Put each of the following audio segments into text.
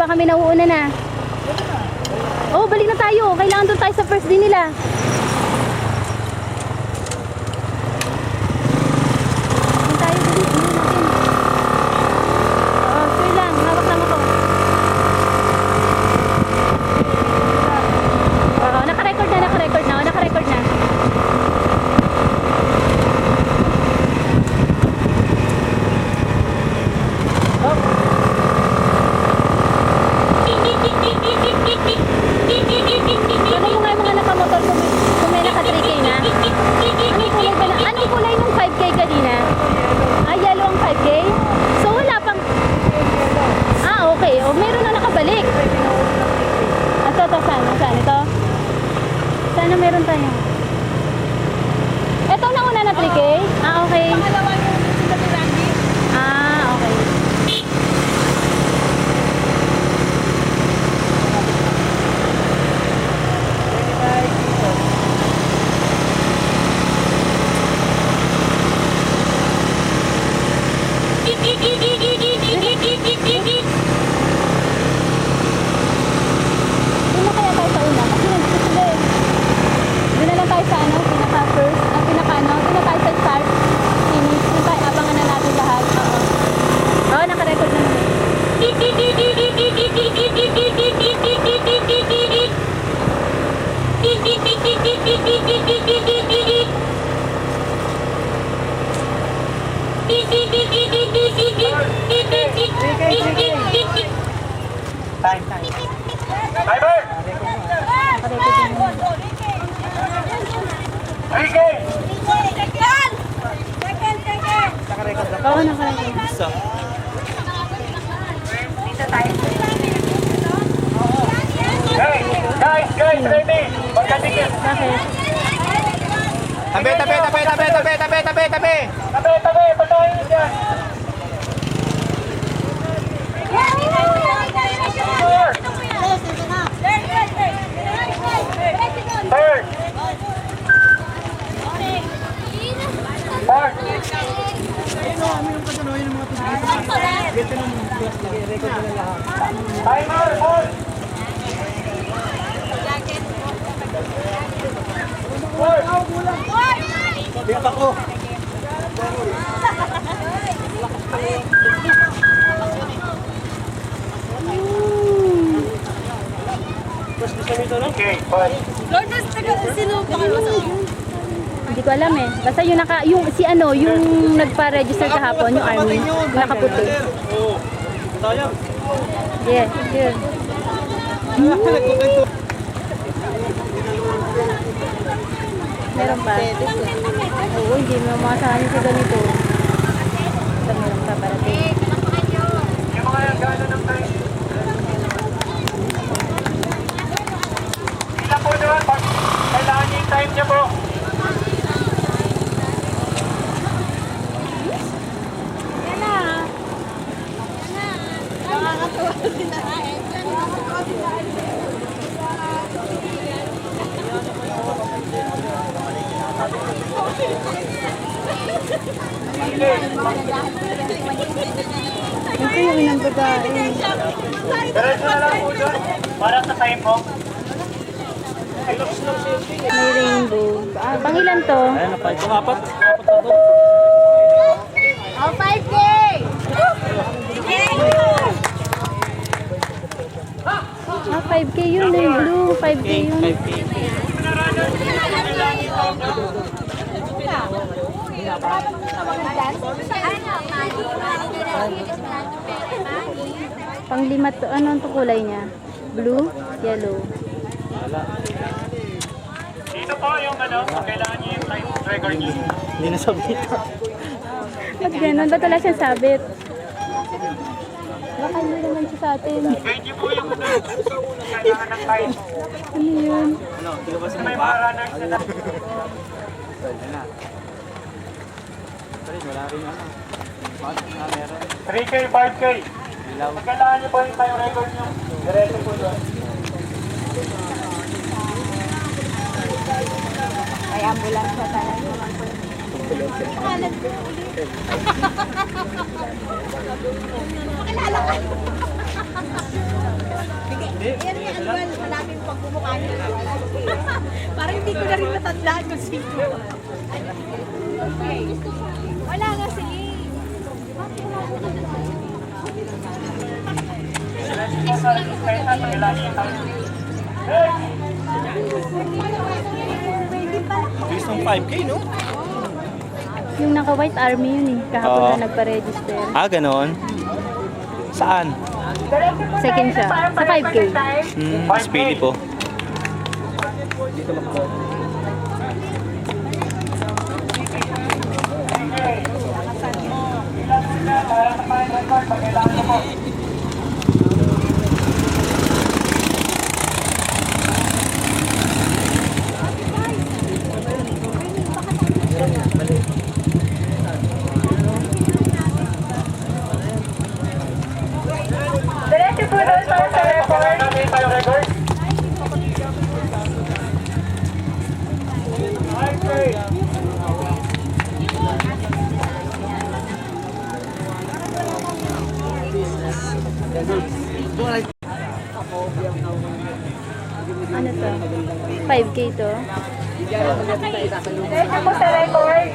pa kami nauuna na. Oh, balik na tayo. Kailangan doon tayo sa first day nila. Doon tayo, dali. Ano natin? Oo, sure lang. Hawak lang ako. Oo, naka-record na. Oo, naka-record na. Ano mo nga yung mga nakamotor kung may naka 3K na? Anong kulay nung 5K kanina? Ah, yellow ang 5K? So wala pang... Ah, okay. O, meron na nakabalik. Ito, saan? Saan? Ito? Sana meron tayo. Ito na una na 3K? Ah, okay. Ah, okay. Doon na kaya tayo sa una. Kasi nagsusulo eh. Doon na lang tayo sa ano, pinaka-first, pinaka-ano, doon na tayo sa start, finish. Doon tayo, abangan na natin lahat. Oo. Oo, naka-record na naman. Time. Timer! Naka-record na naman. 3K! Oo, naka-record. Hey! Guys! Ready! Magkadikit! Bakit? Tabi! Tabi! Patuloy nyo dyan! Third! Fourth! Timer! Hold! Bigyan ako. Okay, bye. Hindi ko alam eh. Basta yung yung nagpa-register kahapon, yung army, nakaputi. Oo. Sayang. Yeah, yun. Meron pa. Oo, hindi mo makasahan sa ganito. Ito meron pa parating. Yung mga gano'n ng time. Ilan po naman, kailangan niyo yung time niya po. Ito yung inang babae. Diretso na lang po doon. Para sa time mo. May rainbow. Ah, pangilan to? Ayan na, 5. Apat. Oh, 5K! Ah, 5K yun yung blue. 5K yun. 5K. Panglima to. Ano ang kulay niya? Blue, yellow. Dito po yung ano, kailangan niyo yung time record niyo. Hindi na sabit. Ba't ganun? Ba't wala siyang sabit? Baka hindi naman siya sa atin. Guide niyo po yung ano, kailangan ng time. Ano yun? Ano, hindi ka ba May sinumpa? mga runners na lang. Pwede na. Sorry, wala rin ano. Bakit na meron? 3K, 5K. Ilaw. Pag kailangan niyo po yung time record niyo, diretso po doon. May ambulansya talaga. Pakilala ka. Yan yung annual, hanapin pag bumukha niya. Parang hindi ko na rin matandaan kung sino. Wala kasi. Based on 5K, no? Yung naka-white army yun eh. Kahapon Oo. na nagpa-register. Ah, ganon. Saan? Second siya. Sa 5K. Speedy po. Diretso po doon para sa record. Natin tayo record. Ano to? 5K to? Diretso po sa record.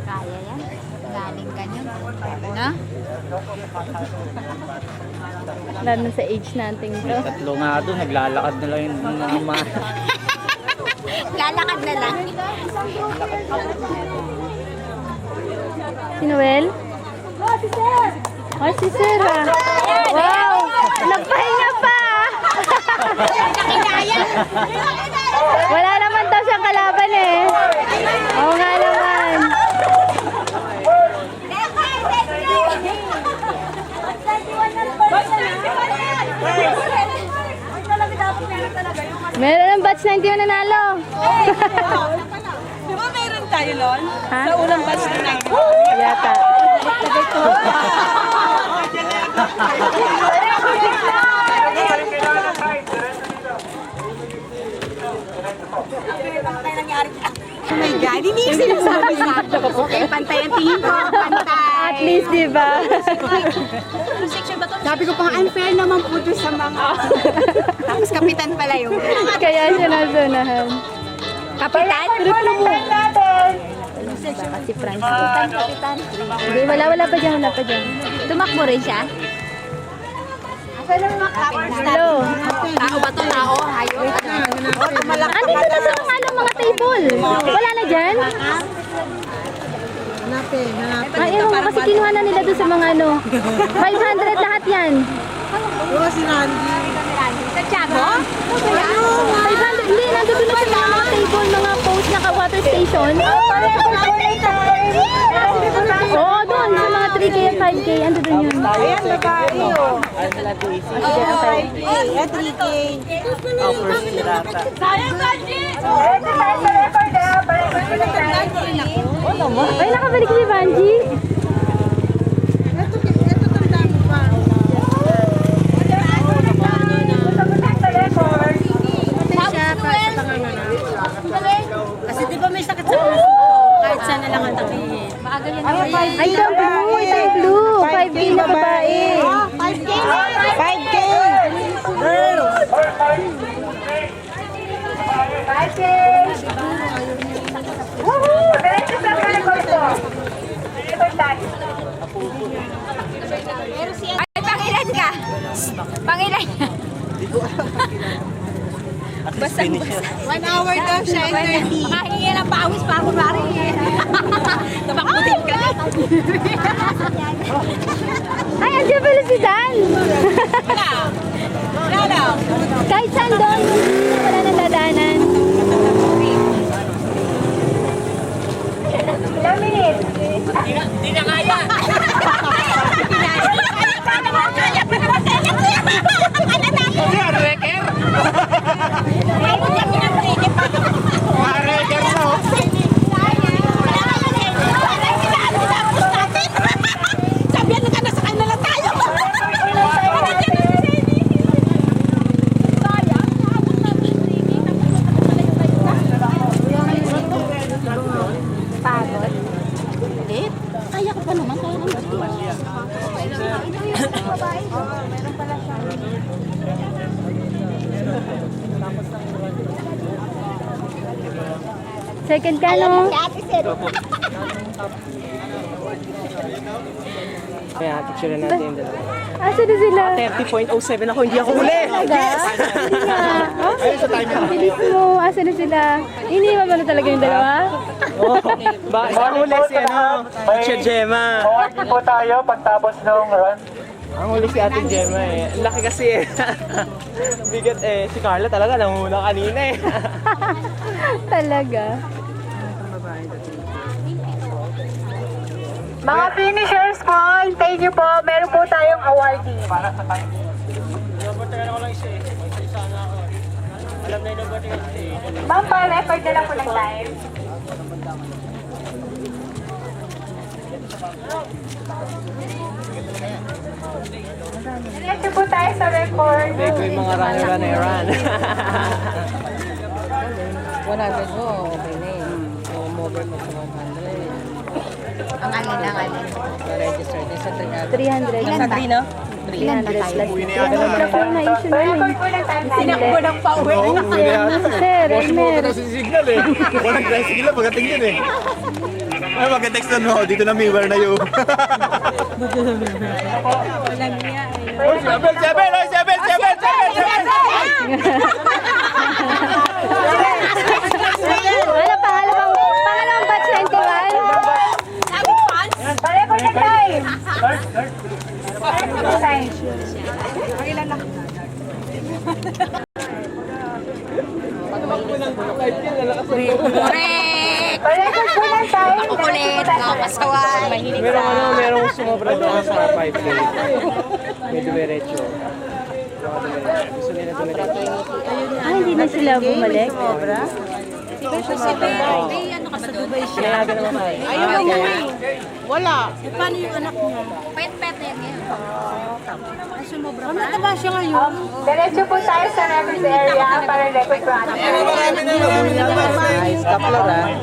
Kaya yan. Galing ka nyo. Na? Lalo na sa age natin to. Tatlo nga doon, naglalakad na lang yung mga Lalakad na lang. Si Noel? Oh, si Sir ah. Wow! Nagpahinga pa! Wala naman daw siyang kalaban eh. Oo nga naman. Meron ng batch na hindi mo nanalo. Di ba meron tayo nun? Ha? Sa unang batch na Yata. Oh my God, hindi yung sinasabi sa akin. Okay, pantay ang tingin ko. Pantay. At least, di ba? Sabi ko pang unfair naman po doon sa mga... Tapos kapitan pala yung... Kaya siya nasunahan. Kapitan? Si Francis. Hindi, wala pa dyan, wala pa dyan. Tumakbo rin siya? Hello. Tao ba to? Tao? Hayop? Andito na sa mga table. Wala na dyan? Ay, ewan ko kasi kinuha na nila doon sa mga 500 lahat yan. Sa Tiago? 500, hindi, nandito na sa mga table, mga post na water station. Oo, doon, sa mga 3K at 5K, ando doon yun. Ayan, babae yun. Sige, antay. 3K. Diretso tayo sa record ah. Para Ay, nakabalik si Vanji. sa record. Kasi di ba may sakit sa puso? Kahit saan na lang ang takihin. Maaga yan. Ay, itong blue, itong blue. 5K na babae. 5K! 5K! Woohoo! Diretso sa record to. Record tayo. Ay, pangilan ka? Pangilan ka? Basang-basa. 1 hour daw siya, 30. Makahingi ng pawis pa ako, Mari. Tabakbutin ka. Ay, andyan pala si Dan. Wala. Wala daw. Kahit saan doon, wala nang dadanan. Ilang minutes? Hindi na kaya. Paano mo kaya? Paano mo kaya? Ano na? Ano, Reker? Ay, hindi kami na break. Reker na oh. Sabihan na ka na sa kanila tayo. Second ka, no? Kaya picture natin yung dalawa. Asa na sila? 30.07 ako, hindi ako huli! Talaga? Hindi nga. Oh, bilis mo. Asa na sila? Iniwan mo na talaga yung dalawa? Oh, ang huli si Ate Gemma. Award po tayo pagtapos ng run. Ang huli si Ate Gemma eh. Ang laki kasi eh. Bigat eh. Si Carla talaga nanguna kanina eh. Talaga. Mga finishers po, hintayin niyo po. Meron po tayong awardee. Ma'am, pa-record na lang po ng time. Diretso po tayo sa record. Bego yung mga run. 100 mo, okay na yun. Over mo sa 100. Ang alin. Na-register din sa 300. 300. Sa 3, no? 300 plus. Wala po na issue na yun. Record po ng time natin. Sinakbo ng pauwi. Sir, meron. signal eh. Walang dry signal, magating yun eh. Ay, mag-text na no, dito na may wear na yun. Oy, seven! Ano, pangalawang batch 91? Pa-record ng time. Pa-record ng time. Correct! Pa-record po ng time. Kukulit, nakapasaway. Merong sumobra doon sa 5K. May dumiretso. Gusto nila dumiretso. Ah, hindi na sila bumalik? Kaya naman tayo. Ayaw mo Wala. Pet-pet na yan ngayon. Mataba siya ngayon. Diretso po tayo sa record area para record po ang Stop lang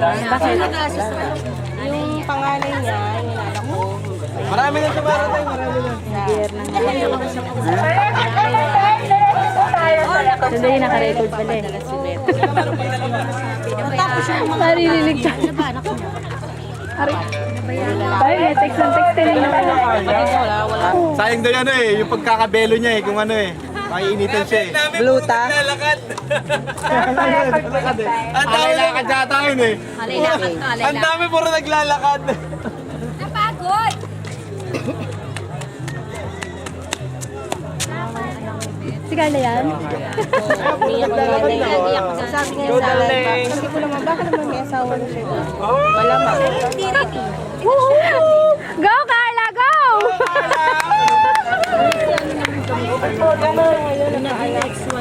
Yung pangalan niya, yung anak ko. Marami na sumarating, marami na. Pa-record po ng time. Diretso po tayo sa record. Sandali, naka-record pala eh. Marililig ka. Ay, may text ng text na Wala. Sayang daw yan eh, yung pagkakabelo niya eh, kung ano eh. Maiinitan siya eh. Bluta. Pa-record po ng time. Ang dami lakad yata yun eh. Ang dami puro naglalakad. Napagod! Si Carla yan? Sabi niya sa akin, sabi ko naman, bakit naman may asawa na siya? Malamang. Woohoo! Go, Carla! Go!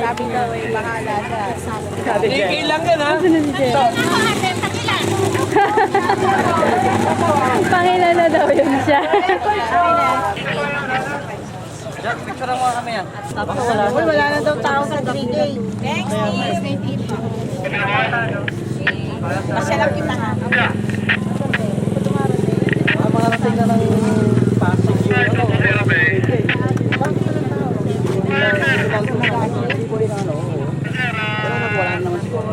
Sabi daw eh, bahala siya. DK lang yan ha. Pangilan na daw yun siya. Picture mo kami yan. Wala na daw tao sa 3K. Next is Masyalang kita ha. Mga rating na ng passing yung wala naman siguro.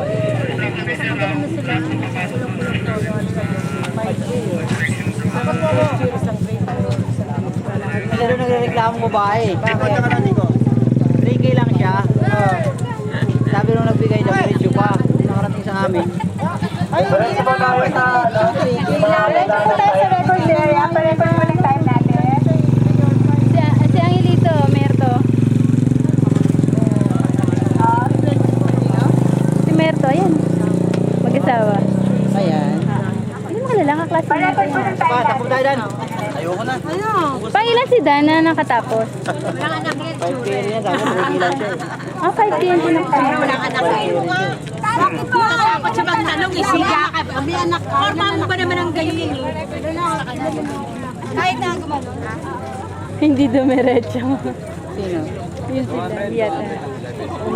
Pero nagreklamo mo ba eh? 3K lang siya. Sabi nung nagbigay na medyo pa. Nakarating sa amin. Ay, hindi na makakapit na. Diretso po tayo sa record area. Pa-record po ng time natin. Si Angelito, Merto. Si Merto, ayan. Mag-asawa. Ayan. Hindi mo kilala, kaklase mo. Pa-record po ng time natin. Tayo Dan. Ayoko na. Pangilan si Dana nakatapos? 5K yan. Sabi 3K lang siya eh. Ah, 5 din din ako. Walang anak ko. Bakit mo? Dapat siya magtanong, isiga ka. Kami anak ka. Forma mo ba naman ang ganyan eh? Kahit na gumano. Hindi dumiretso. Sino? Yun sila, yata.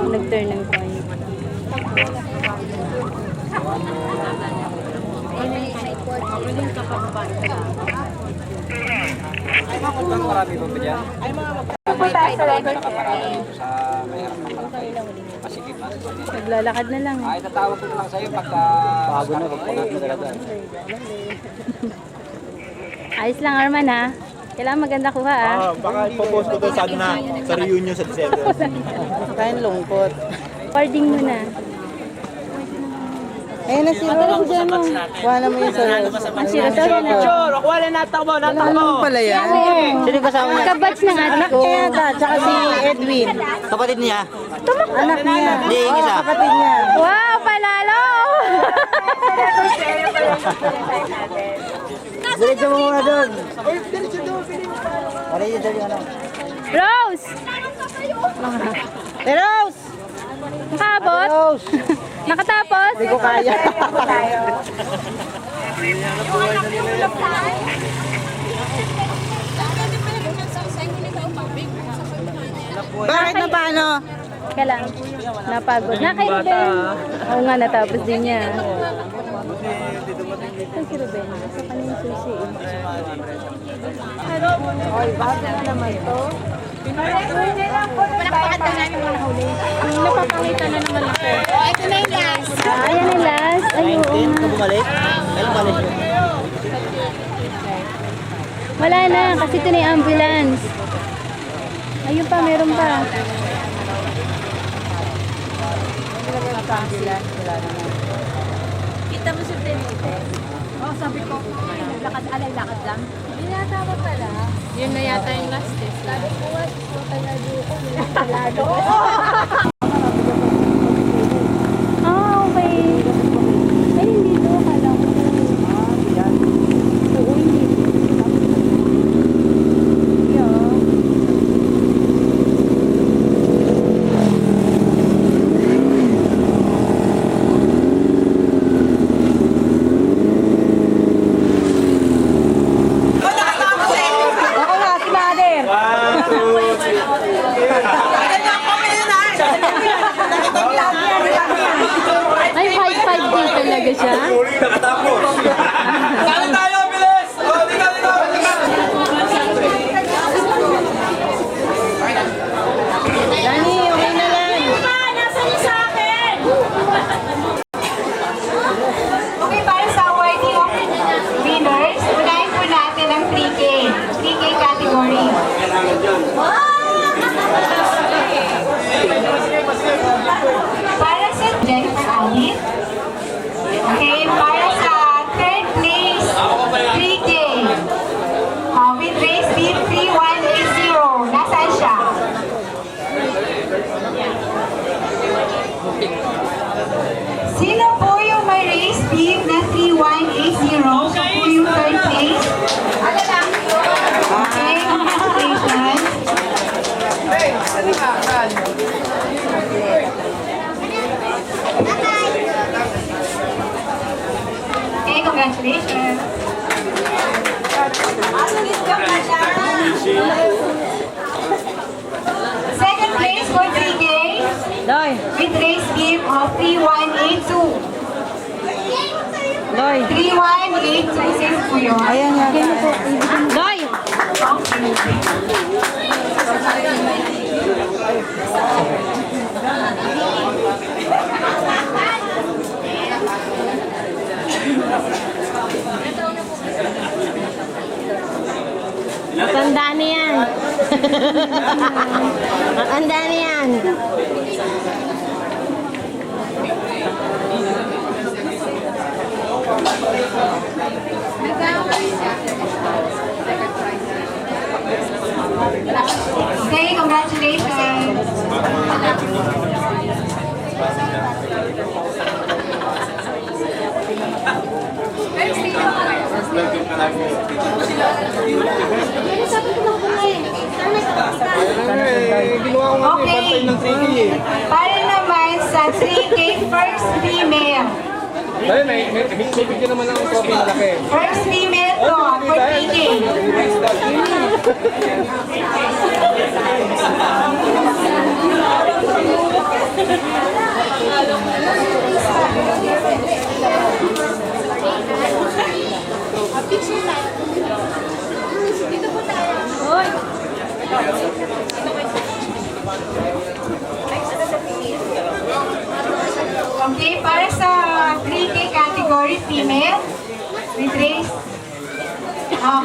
Nag-turn ng coin. Marami pa ba dyan? Po tayo sa record area. Sa mahirap na kalaki. Masikip. Naglalakad na lang. Ay, tatawag ko na lang sa'yo pagka... Bago na, pagpagat mo talaga. Ayos lang, Arman, ha? Kailangan maganda kuha, ha? Baka ipopost ko to sa ano na, sa reunion sa December. Kain lungkot. Recording mo na. Ayun na si Rose dyan mo. Kuha naman yung sa Rose. Ang siro-siro na. Wala natakbo, Wala naman pala yan. Sino kasama niya? Kabatch ng ate ko. Kaya ta, tsaka si Edwin. Kapatid niya? Anak niya. Hindi, yung isa. Kapatid niya. Wow, palalo! Diretso mo muna doon. Pare yun doon yung ano. Rose! Rose! Nakabot? Rose! Nakatapos? Hindi ko kaya. Bakit na paano? Teka lang. Napagod. Na kay Ruben. Oo nga, natapos din niya. Ay, si Ruben. Sa kanyang susi. Oy, bakit na naman to? Napakita na yung mga huli. Napapakita na naman ako. Ito na yung last. Ayan yung last. Ay, oo nga. Bumalik? Kailan balik yun? Wala na, kasi ito na yung ambulance. Ayun pa, meron pa. Kita mo si Benite? Oo, sabi ko, lakad lang. Hindi na tama pala. Yun na yata yung last test. Sabi ko, what? Talado ko. Talado. Ah, okay. Ay, hindi to. Akala ko. Oo, hindi. Yeah. Ako nga, si Mother. Ay, 5'5" din talaga siya. Saan tayo, bilis! Oh, dito, dito! Dani, okay na lang. Okay, para sa awarding of winners, unahin po natin ang 3K. 3K category. Para sa Jennifer Allen. Okay, para sa third place, 3K. With race beef 3180. Nasaan siya? Sino po yung may race beef na 3180? Siya po yung third place. Okay, congratulations. Okay, congratulations. Second place for 3K Doy, with race beef of 3182. Doy. 3182 po yun. Ayan nga. Doy! Matanda na yan. Matanda na yan. Okay, congratulations. Ginawa ko nga bantay ng 3K eh. Para naman sa 3K first female. Dahil may bigyan naman ng trophy na laki. First female to for 3K. female. Miss Grace. Oh.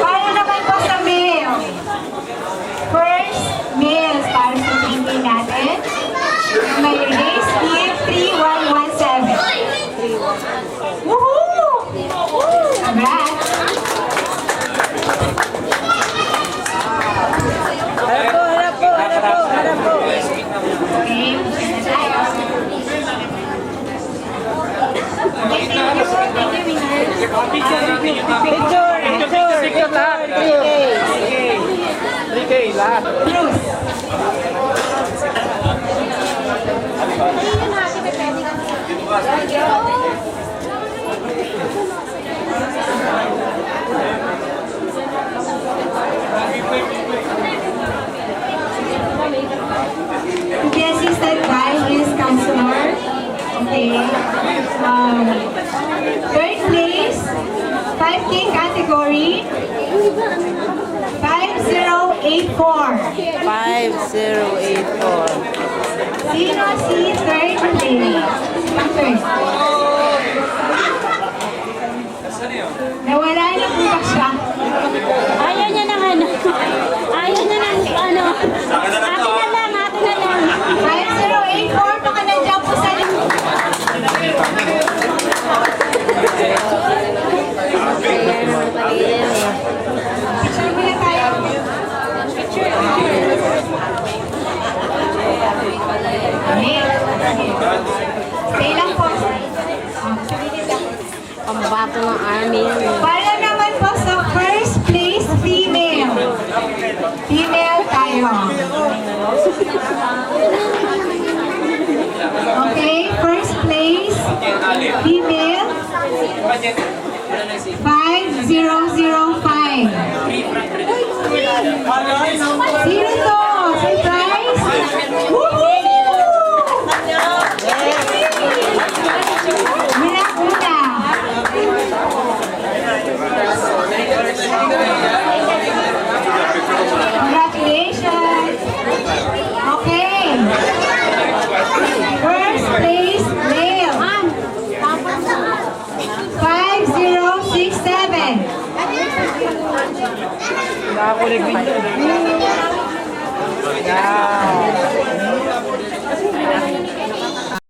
Para naman po sa male. First, males para sa pinky natin. May race team 3117. Woohoo! Congrats! Harap po. Okay, na tayo. Okay, thank you. Thank you, winners. Picture lahat. 3K lahat. Bruce. To be assisted by his counselor. Okay. Third place, 5K category, 5084. 5084. Sino si third place? Ang third. Nawala na po ba siya? Ayaw niya ng ano. Ayaw niya ng ano. Akin na lang. 5084, baka nandiyan po sa picture muna tayo. Stay lang po. Ang bato ng army. Para naman po sa first place, female. Female tayo. Okay, first place, female, 5005. Sino to? Surprise? Woohoo! Una. Congratulations! Okay. First place, male. 5067. Nakakulig din yun. Wow.